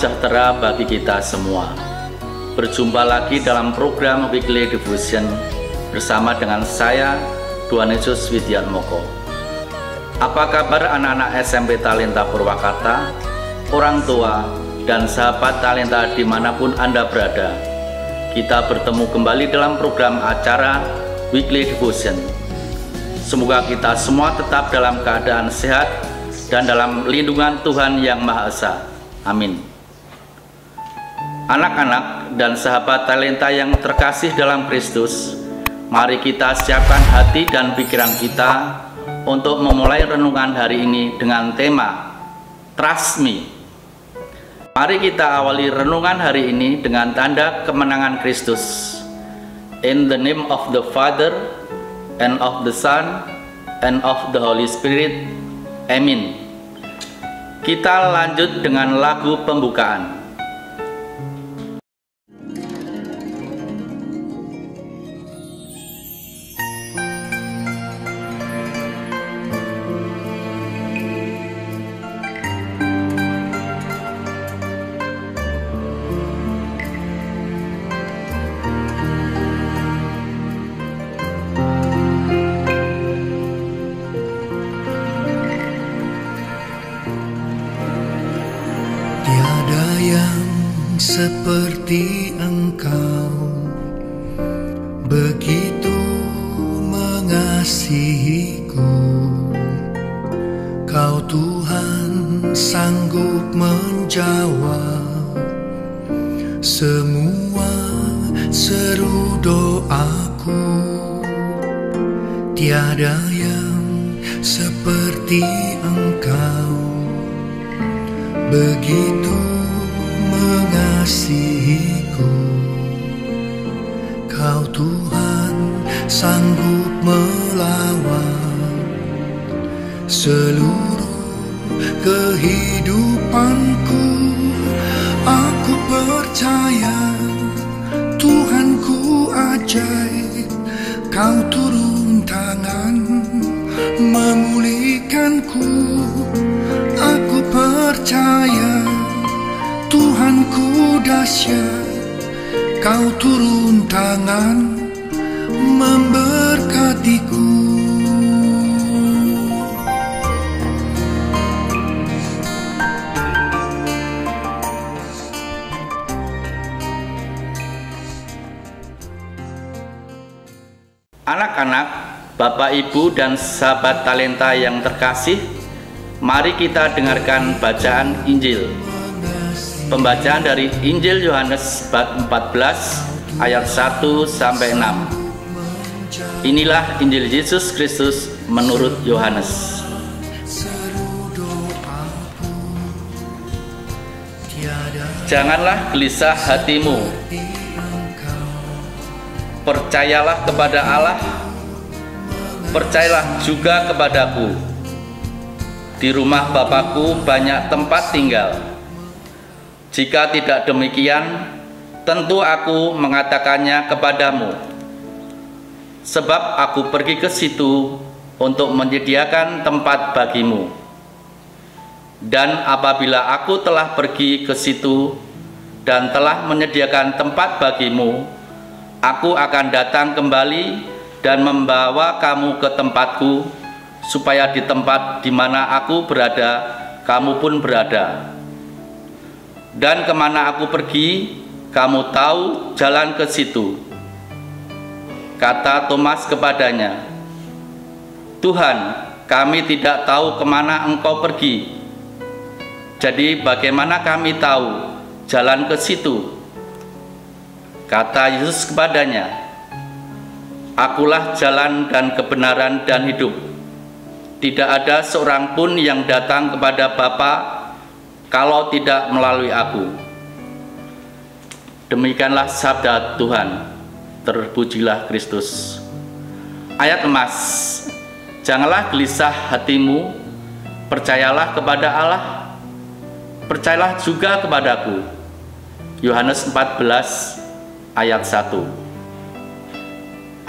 sejahtera bagi kita semua. Berjumpa lagi dalam program Weekly Devotion bersama dengan saya, Tuhan Yesus Widiatmoko. Apa kabar anak-anak SMP Talenta Purwakarta, orang tua, dan sahabat talenta dimanapun Anda berada? Kita bertemu kembali dalam program acara Weekly Devotion. Semoga kita semua tetap dalam keadaan sehat dan dalam lindungan Tuhan Yang Maha Esa. Amin. Anak-anak dan sahabat talenta yang terkasih dalam Kristus, mari kita siapkan hati dan pikiran kita untuk memulai renungan hari ini dengan tema Trust Me. Mari kita awali renungan hari ini dengan tanda kemenangan Kristus. In the name of the Father, and of the Son, and of the Holy Spirit. Amin. Kita lanjut dengan lagu pembukaan. Seperti Engkau begitu mengasihiku, Kau Tuhan sanggup menjawab semua seru doaku. Tiada yang seperti Engkau begitu mengasihiku, Kau Tuhan sanggup melawan seluruh kehidupanku. Aku percaya Tuhanku ajaib, Kau turun tangan memulihkanku. Aku percaya Tuhanku dahsyat, Kau turun tangan memberkatiku. Anak-anak, Bapak, Ibu, dan sahabat talenta yang terkasih, mari kita dengarkan bacaan Injil. Pembacaan dari Injil Yohanes bab 14 ayat 1 sampai 6. Inilah Injil Yesus Kristus menurut Yohanes. Janganlah gelisah hatimu. Percayalah kepada Allah, percayalah juga kepadaku. Di rumah Bapakku banyak tempat tinggal. Jika tidak demikian, tentu aku mengatakannya kepadamu. Sebab aku pergi ke situ untuk menyediakan tempat bagimu. Dan apabila aku telah pergi ke situ dan telah menyediakan tempat bagimu, aku akan datang kembali dan membawa kamu ke tempatku, supaya di tempat di mana aku berada, kamu pun berada. Dan kemana aku pergi, kamu tahu jalan ke situ. Kata Thomas kepadanya, Tuhan, kami tidak tahu kemana Engkau pergi. Jadi bagaimana kami tahu jalan ke situ? Kata Yesus kepadanya, Akulah jalan dan kebenaran dan hidup. Tidak ada seorang pun yang datang kepada Bapa kalau tidak melalui aku. Demikianlah sabda Tuhan. Terpujilah Kristus. Ayat emas. Janganlah gelisah hatimu, percayalah kepada Allah, percayalah juga kepadaku. Yohanes 14 ayat 1.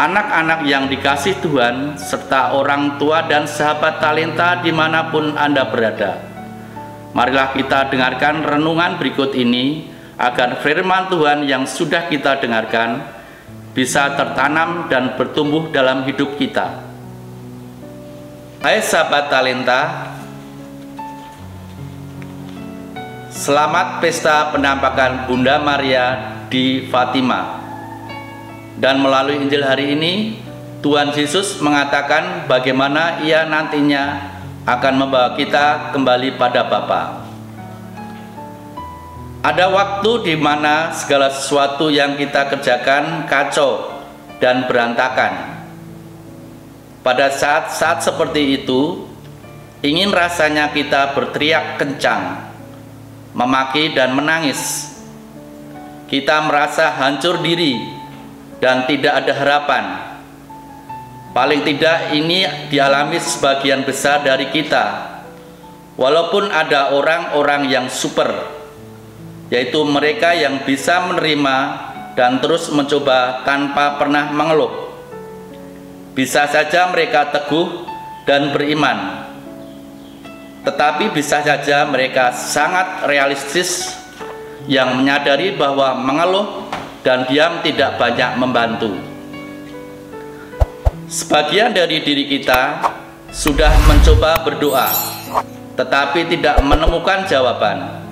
Anak-anak yang dikasih Tuhan serta orang tua dan sahabat talenta dimanapun Anda berada, Marilah kita dengarkan renungan berikut ini agar firman Tuhan yang sudah kita dengarkan bisa tertanam dan bertumbuh dalam hidup kita. Hai sahabat talenta, selamat pesta penampakan Bunda Maria di Fatima. Dan melalui Injil hari ini, Tuhan Yesus mengatakan bagaimana Ia nantinya akan membawa kita kembali pada Bapa. Ada waktu di mana segala sesuatu yang kita kerjakan kacau dan berantakan. Pada saat-saat seperti itu, ingin rasanya kita berteriak kencang, memaki dan menangis. Kita merasa hancur diri dan tidak ada harapan. Paling tidak ini dialami sebagian besar dari kita. Walaupun ada orang-orang yang super, yaitu mereka yang bisa menerima dan terus mencoba tanpa pernah mengeluh. Bisa saja mereka teguh dan beriman, tetapi bisa saja mereka sangat realistis yang menyadari bahwa mengeluh dan diam tidak banyak membantu. Sebagian dari diri kita sudah mencoba berdoa, tetapi tidak menemukan jawaban,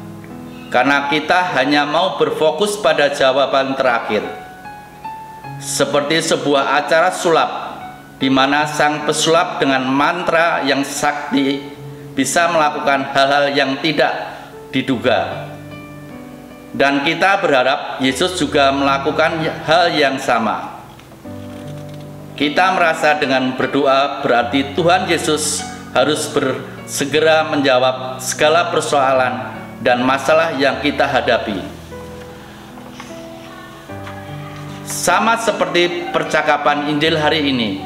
karena kita hanya mau berfokus pada jawaban terakhir. Seperti sebuah acara sulap, di mana sang pesulap dengan mantra yang sakti bisa melakukan hal-hal yang tidak diduga. Dan kita berharap Yesus juga melakukan hal yang sama. Kita merasa dengan berdoa berarti Tuhan Yesus harus segera menjawab segala persoalan dan masalah yang kita hadapi. Sama seperti percakapan Injil hari ini,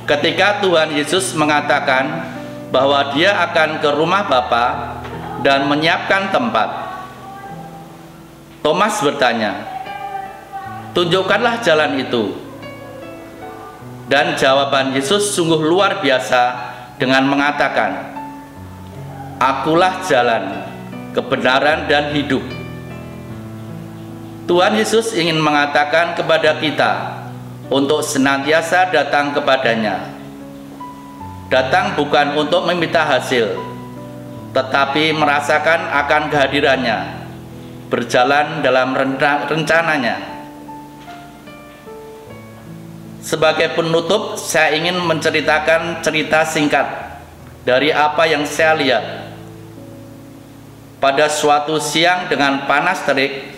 ketika Tuhan Yesus mengatakan bahwa Dia akan ke rumah Bapa dan menyiapkan tempat, Thomas bertanya, "Tunjukkanlah jalan itu." Dan jawaban Yesus sungguh luar biasa dengan mengatakan, "Akulah jalan, kebenaran dan hidup." Tuhan Yesus ingin mengatakan kepada kita untuk senantiasa datang kepadanya. Datang bukan untuk meminta hasil, tetapi merasakan akan kehadirannya, berjalan dalam rencananya. Sebagai penutup, saya ingin menceritakan cerita singkat dari apa yang saya lihat. Pada suatu siang dengan panas terik,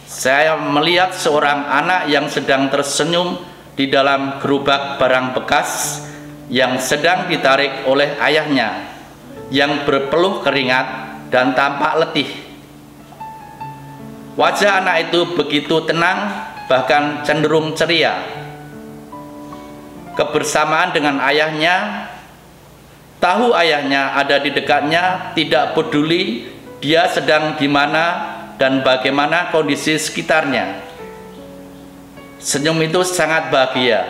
saya melihat seorang anak yang sedang tersenyum di dalam gerobak barang bekas yang sedang ditarik oleh ayahnya, yang berpeluh keringat dan tampak letih. Wajah anak itu begitu tenang, bahkan cenderung ceria. Kebersamaan dengan ayahnya, tahu ayahnya ada di dekatnya, tidak peduli dia sedang di mana dan bagaimana kondisi sekitarnya. Senyum itu sangat bahagia.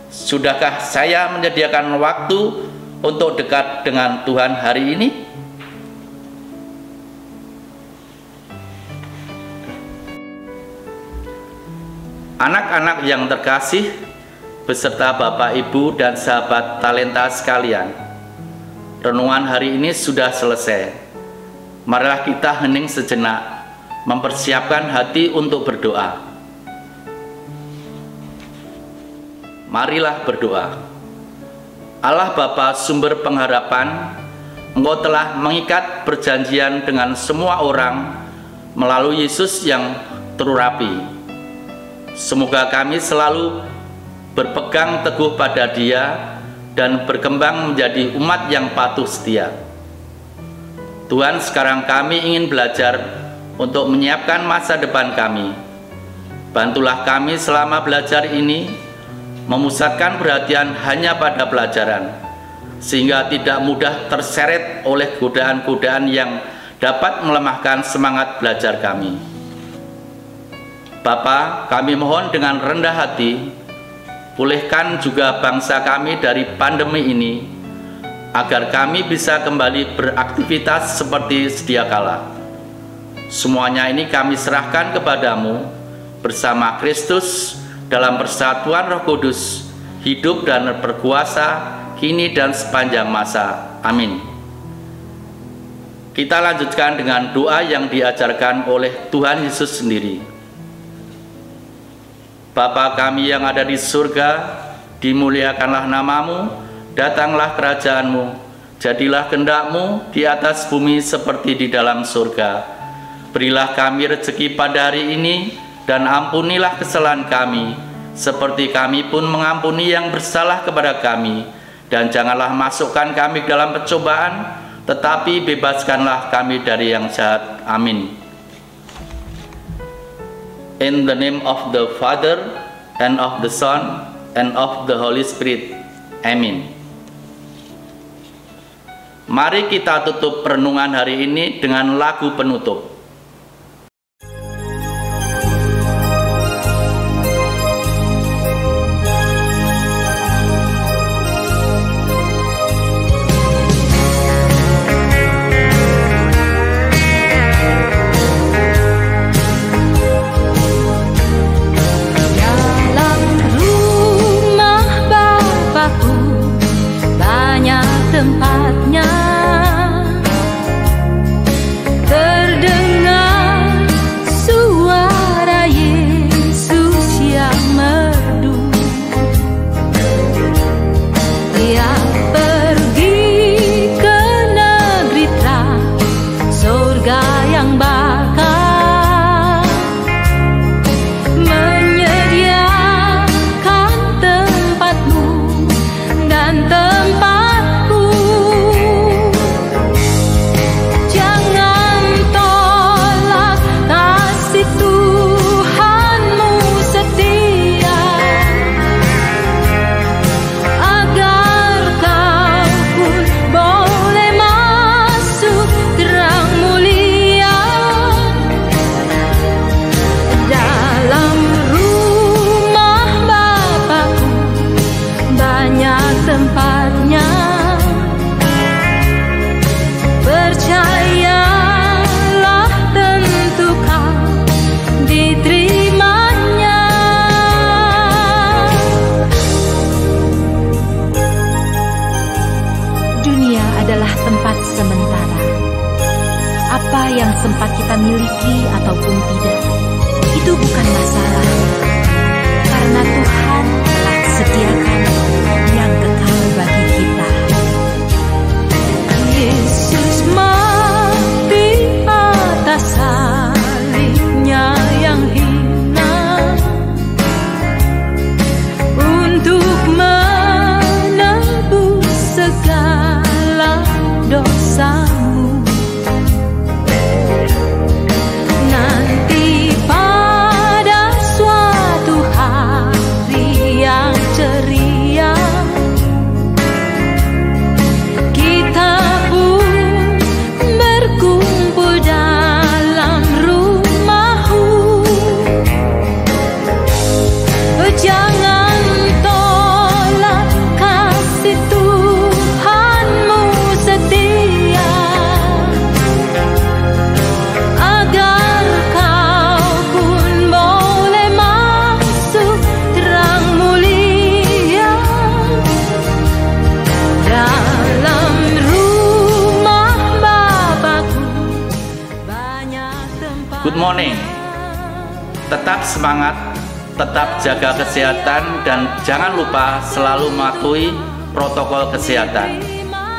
Sudahkah saya menyediakan waktu untuk dekat dengan Tuhan hari ini? Anak-anak yang terkasih, beserta Bapak, Ibu, dan sahabat talenta sekalian, renungan hari ini sudah selesai. Marilah kita hening sejenak, mempersiapkan hati untuk berdoa. Marilah berdoa. Allah Bapa sumber pengharapan, Engkau telah mengikat perjanjian dengan semua orang melalui Yesus yang terurapi. Semoga kami selalu berpegang teguh pada Dia dan berkembang menjadi umat yang patuh setia. Tuhan, sekarang kami ingin belajar untuk menyiapkan masa depan kami. Bantulah kami selama belajar ini memusatkan perhatian hanya pada pelajaran, sehingga tidak mudah terseret oleh godaan-godaan yang dapat melemahkan semangat belajar kami. Bapa, kami mohon dengan rendah hati, pulihkan juga bangsa kami dari pandemi ini, agar kami bisa kembali beraktivitas seperti sedia kala. Semuanya ini kami serahkan kepadamu bersama Kristus dalam persatuan Roh Kudus, hidup dan berkuasa kini dan sepanjang masa. Amin. Kita lanjutkan dengan doa yang diajarkan oleh Tuhan Yesus sendiri. Bapa kami yang ada di surga, dimuliakanlah namamu, datanglah kerajaanmu, jadilah kehendak-mu di atas bumi seperti di dalam surga. Berilah kami rezeki pada hari ini, dan ampunilah kesalahan kami, seperti kami pun mengampuni yang bersalah kepada kami. Dan janganlah masukkan kami dalam percobaan, tetapi bebaskanlah kami dari yang jahat. Amin. In the name of the Father, and of the Son, and of the Holy Spirit. Amin. Mari kita tutup renungan hari ini dengan lagu penutup. Tempatnya yang sempat kita miliki ataupun tidak, itu bukan masalah, karena Tuhan telah sediakan yang kekal bagi kita. Yesus mati atas salibnya yang hina untuk menebus segala dosamu. Nanti pada suatu hari yang ceria, kita pun berkumpul dalam rumah-Mu. Jangan tolak kasih Tuhan-Mu setia, agar kau pun boleh masuk terang mulia dalam rumah Bapa-Ku. Banyak tempat. Good morning. Tetap semangat, tetap jaga kesehatan, dan jangan lupa selalu mematuhi protokol kesehatan.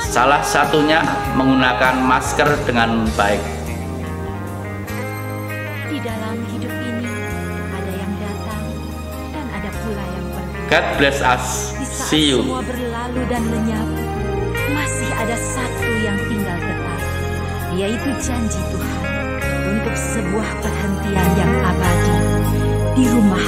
Salah satunya menggunakan masker dengan baik. Di dalam hidup ini ada yang datang dan ada pula yang pergi. God bless us. Di saat See you. semua berlalu dan lenyap, masih ada satu yang tinggal tetap, yaitu janji Tuhan untuk sebuah perhentian yang abadi di rumah